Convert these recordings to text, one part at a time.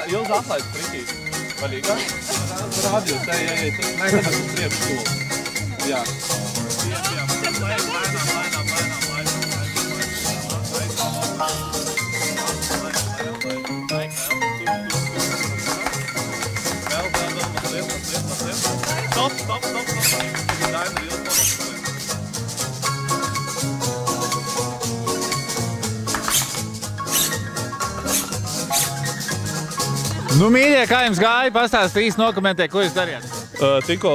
Jūs atlaid prikīt. Vaļīgā? Rādījus, ej. Nē, tad uz priekšu stūlu. Jā. Stop. Nu, mīļie, kā jums gāja? Pastāst īsti nokomentē, ko jūs darījāt? Tikko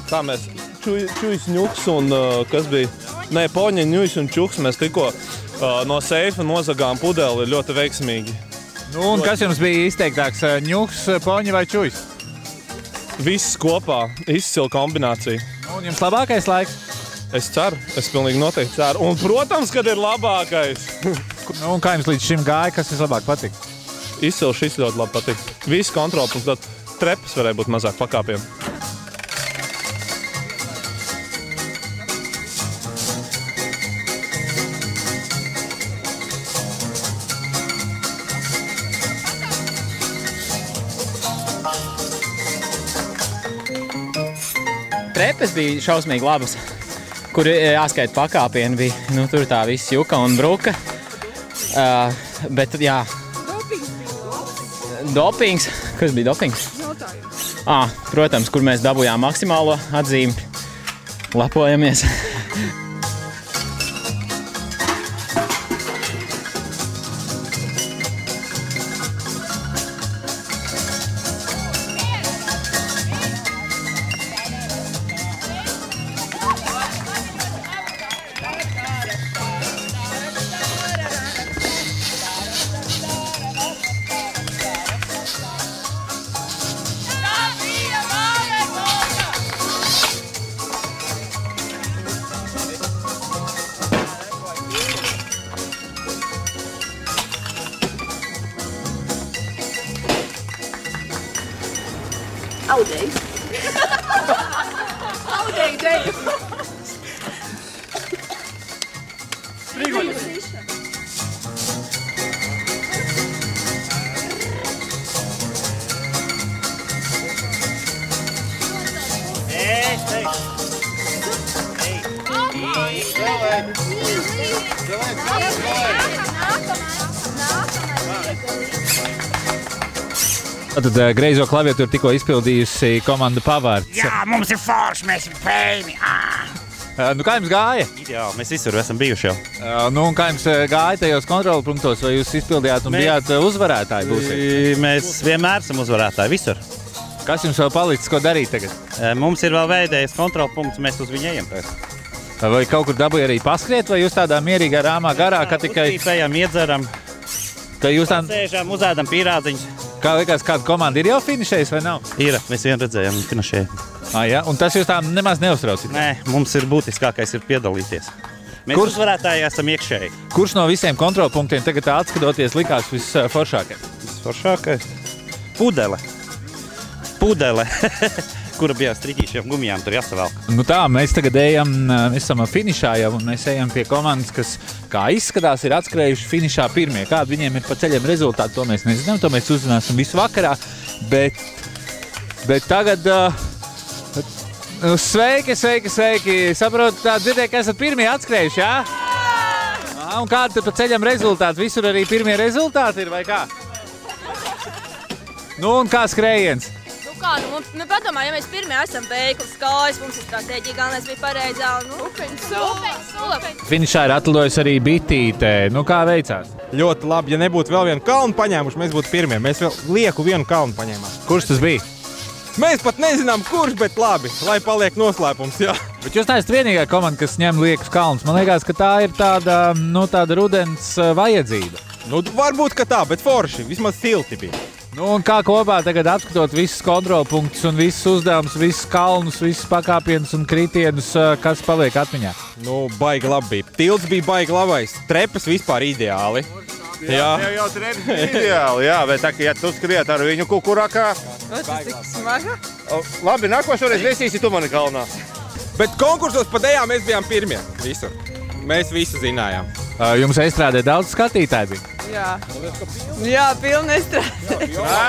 tā mēs čujs ņuks un kas bija? Nē, poņa ņujs un čuks mēs tikko no seifa nozagām pudeli ļoti veiksmīgi. Nu, un kas jums bija izteiktāks? Ņuks, poņa vai čujs? Viss kopā, izcila kombinācija. Un jums labākais laiks? Es ceru, es pilnīgi noteikti ceru. Un, protams, kad ir labākais. Nu, un kā jums līdz šim gāja, kas vislabāk patika? Izcila šis ļoti labi patika. Viss kontrolpunkts, tad trepas varēja būt mazāk pakāpiem. Trepas bija šausmīgi labas, kur jāskaita pakāpieni bija, nu tur tā viss juka un bruka, bet jā. Dopings? Kas bija dopings? Jautājums. Protams, kur mēs dabūjām maksimālo atzīmi, lepojamies. Audēji. Audēji, Deju. Sprīguļi. Tad greizo klaviatūru tikko izpildījusi komanda Pavārds. Jā, mums ir forši, mēs ir pēni. Nu, kā jums gāja? Ideāli, mēs visur esam bijuši jau. Nu, un kā jums gāja tajos kontrolpunktos, vai jūs izpildījāt un bijāt uzvarētāji būsiet? Mēs vienmēr esam uzvarētāji, visur. Kas jums vēl palicis, ko darīt tagad? Mums ir vēl veidējis kontrolpunkts, mēs uz viņu ejam. Vai kaut kur dabūja arī paskriet, vai jūs tādā mierīgā rāmā garā, ka tikai... Uztīpējam, iedzeram, sēžam, uzēdam pīrādziņus. Kā liekas, kāda komanda ir jau finišējusi vai nav? Ir, mēs vien redzējām, finišēju. Ja? Un tas jūs tā nemaz neuztraucit? Nē, mums ir būtiskākais ir piedalīties. Mēs uzvarētāji esam iekšēji. Kurš no visiem kontrolpunktiem tagad atskatoties likās visforšākais? Visforšākais? Pudele. Kura bija striķīšiem gumijām, tur jāsavelk. Nu tā, mēs tagad ejam, mēs esam finišā jau, un mēs ejam pie komandas, kas, kā izskatās, ir atskrējuši finišā pirmie. Kādi viņiem ir pa ceļiem rezultāti, to mēs nezinām, to mēs uzzināsim visu vakarā, bet tagad... Sveiki! Saprotu, tā dzirdēju, ka esat pirmie atskrējuši, jā? Un kādi pa ceļam rezultāti? Visur arī pirmie rezultāti ir, vai kā? Nu, un kā skrējiens? Padomā, ja mēs pirmie esam veikli skājas, mums ir stratēģija, galvenais bija pareizā un upeņu. Finišā ir atlidojusi arī bitīte. Nu, kā veicās? Ļoti labi. Ja nebūtu vēl vienu kalnu paņēmuši, mēs būtu pirmie. Mēs vēl lieku vienu kalnu paņēmām. Kurš tas bija? Mēs pat nezinām, kurš, bet labi, lai paliek noslēpums, jā. Bet jūs neesat vienīgā komanda, kas ņem liekus kalnus. Man liekas, ka tā ir tāda rudens vajadzība. Nu, varbūt, ka tā, bet forši. Vismaz silti bija. Nu, un kā kopā tagad apskatot visus kontrolpunktus un visus uzdevumus, visus kalnus, visus pakāpienus un kritienus, kas paliek atmiņā? Nu, baigi labi bija. Tilts bija baigi labais. Trepas vispār ideāli. Jā, jau trepas bija ideāli, jā, bet tā, ja tu skriet ar viņu kukurākā... Tas tik smaga? Labi, nākošoreiz vesīsi tu mani kalnā. Bet konkursos pa dejām mēs bijām pirmie. Visur. Mēs visu zinājām. Jums aizstrādē daudz skatītāji bija? Jā, pilni strādā.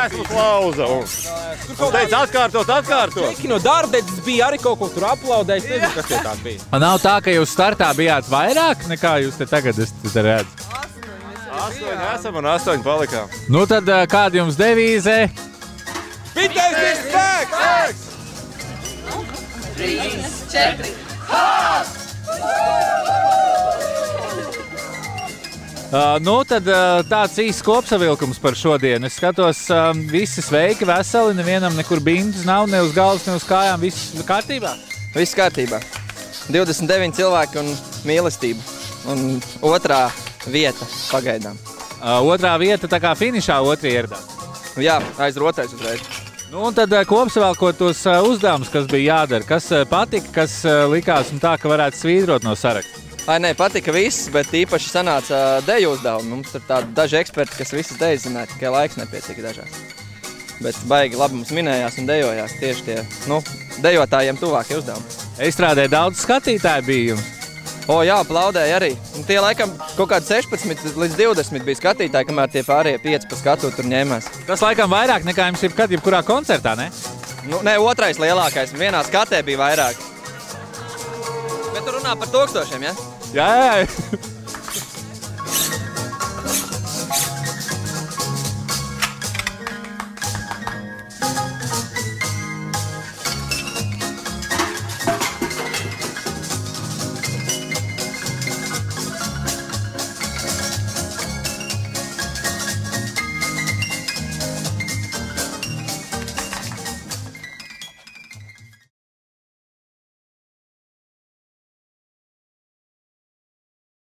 Esmu klauza. Un teica, atkārtot. Čeki no Dārdetes bija arī kaut ko tur aplaudējis. Nezinu, kas tie tāds bija. Nav tā, ka jūs startā bijāt vairāk nekā jūs te tagad redzat. 8 esam un 8 palikām. Nu tad kāda jums devīze? Pitējs ir spēks! 3, 4. Nu tad tāds īsts kopsavilkums par šodienu. Es skatos, visi sveiki, veseli, nevienam nekur bintas nav, ne uz galvas, ne uz kājām. Viss kārtībā? Viss kārtībā. 29 cilvēki un mīlestība. Un otrā vieta pagaidām. Otrā vieta tā kā finišā otrie ieradās. Jā, otrais uzreiz. Nu, un tad kopsavēlkot tos uzdevumus, kas bija jādara, kas patika, kas likās un tā, ka varētu svītrot no saraksta? Nē, patika viss, bet īpaši sanāca deju uzdevumi. Mums tur tādi daži eksperti, kas visas dejas zināja, tikai laiks nepietika dažās. Bet baigi labi mums minējās un dejojās tieši tie, dejotājiem tuvākie uzdevumi. Estrādē daudz skatītāji bija jums? Jā, aplaudēja arī. Un tie laikam kaut kādi 16 līdz 20 bija skatītāji, kamēr tie pārējie 5 pa skatu tur ņēmās. Tas laikam vairāk nekā jums jebkurā koncertā, ne? Nē, otrais lielākais. Vienā skatē bija vairāk. Bet tu runā par 1000, ja? Jā.